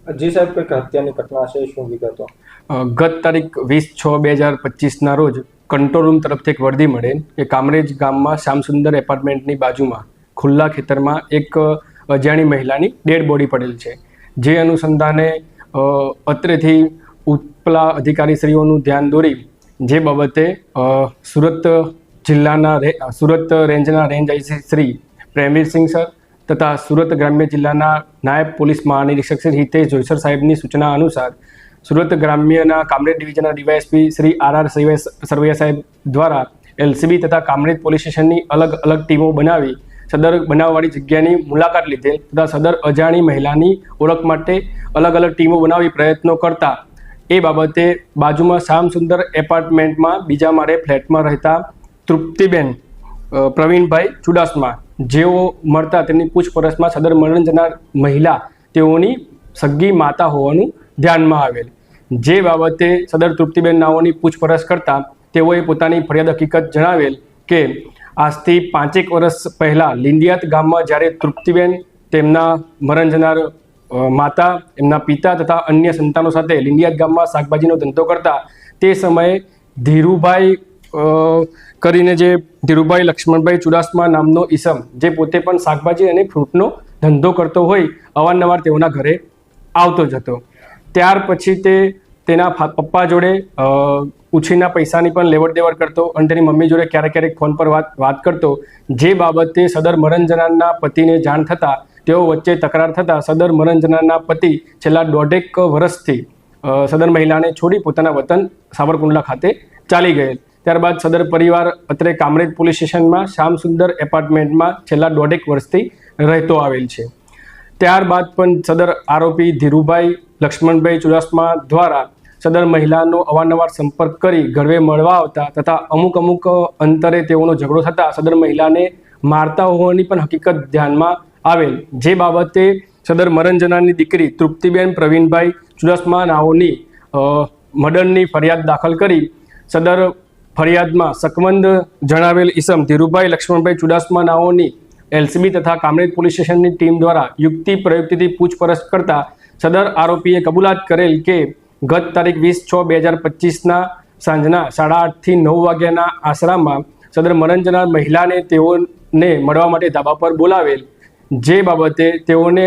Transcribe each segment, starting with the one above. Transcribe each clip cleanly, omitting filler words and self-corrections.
જી સાહેબ, કોઈક હત્યાની ઘટના છે, શું વિગતો? ગત તારીખ 20/6/2025 રોજ કંટ્રોલ રૂમ તરફથી એક વર્દી મળેલ કે કામરેજ ગામમાં શ્યામસુંદર એપાર્ટમેન્ટની બાજુમાં ખુલ્લા ખેતરમાં એક અજાણી મહિલાની ડેડ બોડી પડેલ છે. જે અનુસંધાને અત્રેથી ઉપલા અધિકારીશ્રીઓનું ધ્યાન દોરી જે બાબતે સુરત રેન્જના range IC Shri Premvirsinh sir તથા સુરત ગ્રામ્ય જિલ્લાના નાયબ પોલીસ મહાનિરીક્ષક શ્રી હિતેશ જોઈસર સાહેબની સૂચના અનુસાર સુરત ગ્રામ્યના કામરેજ ડિવિઝનના ડીવાયએસપી શ્રી આર સરવૈયા સાહેબ દ્વારા એલસીબી તથા કામરેજ પોલીસ સ્ટેશનની અલગ અલગ ટીમો બનાવી સદર બનાવવાળી જગ્યાની મુલાકાત લીધેલ તથા સદર અજાણી મહિલાની ઓળખ માટે અલગ અલગ ટીમો બનાવી પ્રયત્નો કરતા એ બાબતે બાજુમાં શ્યામસુંદર એપાર્ટમેન્ટમાં બીજા માળે ફ્લેટમાં રહેતા તૃપ્તિબેન પ્રવીણભાઈ ચુડાસમા જેઓ મળતા તેમની પૂછપરછમાં સદર મરણ જનાર મહિલા તેઓની સગી માતા હોવાનું ધ્યાનમાં આવેલ. જે બાબતે સદર તૃપ્તિબેન નાઓની પૂછપરછ કરતા તેઓએ પોતાની ફરિયાદ હકીકત જણાવેલ કે આજથી 5 વર્ષ પહેલાં લીંડિયાત ગામમાં જ્યારે તૃપ્તિબેન તેમના મરણ જનાર માતા, એમના પિતા તથા અન્ય સંતાનો સાથે લીંડિયાત ગામમાં શાકભાજીનો ધંધો કરતા તે સમયે ધીરુભાઈ કરીને જે ધીરુભાઈ લક્ષ્મણભાઈ ચુડાસમા નામનો ઈસમ જે પોતે પણ શાકભાજી અને ફ્રૂટનો ધંધો કરતો હોય અવારનવાર તેઓના ઘરે આવતો જ હતો. ત્યાર પછી તે તેના પપ્પા જોડે ઉછીના પૈસાની પણ લેવડ દેવડ કરતો અને તેની મમ્મી જોડે ક્યારેક ક્યારેક ફોન પર વાત કરતો. જે બાબતે સદર મરણ જનારના પતિને જાણ થતાં તેઓ વચ્ચે તકરાર થતાં સદર મરણ જનારના પતિ છેલ્લા 1.5 વર્ષથી સદર મહિલાને છોડી પોતાના વતન સાવરકુંડલા ખાતે ચાલી ગયેલ. ત્યારબાદ સદર પરિવાર અત્રે કામરેજ પોલીસ સ્ટેશનમાં શ્યામસુંદર એપાર્ટમેન્ટમાં છેલ્લા 1.5 વર્ષથી રહેતો આવેલ છે. ત્યારબાદ પણ સદર આરોપી ધીરુભાઈ લક્ષ્મણભાઈ ચુડાસમા દ્વારા સદર મહિલાનો અવારનવાર સંપર્ક કરી ઘરે મળવા આવતા તથા અમુક અંતરે તેઓનો ઝઘડો થતાં સદર મહિલાને મારતા હોવાની પણ હકીકત ધ્યાનમાં આવેલ. જે બાબતે સદર મરણ જનારની દીકરી તૃપ્તિબેન પ્રવીણભાઈ ચુડાસમા નાઓની મર્ડરની ફરિયાદ દાખલ કરી સદર ફરિયાદમાં શકમંદ જણાવેલ ઈસમ ધીરુભાઈ લક્ષ્મણભાઈ ચુડાસમા નાઓની એલસીબી તથા કામરેજ પોલીસ સ્ટેશનની ટીમ દ્વારા યુક્તિ પ્રયુક્તિથી પૂછપરછ કરતા સદર આરોપીએ કબૂલાત કરેલ કે ગત તારીખ 20/6/2025 સાંજના 8:30 થી 9 વાગ્યાના આશરામાં સદર મરણ જનાર મહિલાને તેઓને મળવા માટે ધાબા પર બોલાવેલ. જે બાબતે તેઓને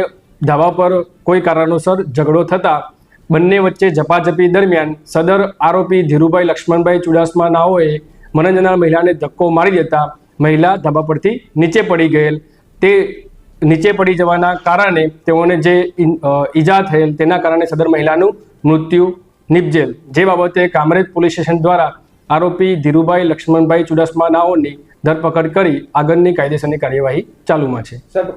ધાબા પર કોઈ કારણોસર ઝઘડો થતાં બંને વચ્ચે ઝપાઝપી દરમિયાન સદર આરોપી ધીરુભાઈ લક્ષ્મણભાઈ ચુડાસમા નાઓએ મરણ જનાર મહિલાને ધક્કો મારી દેતા મહિલા ધાબા પરથી નીચે પડી ગયેલ. તે નીચે પડી જવાના કારણે તેઓને જે ઈજા થયેલ તેના કારણે સદર મહિલાનું મૃત્યુ નિપજેલ. જે બાબતે કામરેજ પોલીસ સ્ટેશન દ્વારા આરોપી ધીરુભાઈ લક્ષ્મણભાઈ ચુડાસમા નાઓની ધરપકડ કરી આગળની કાયદેસરની કાર્યવાહી ચાલુમાં છે.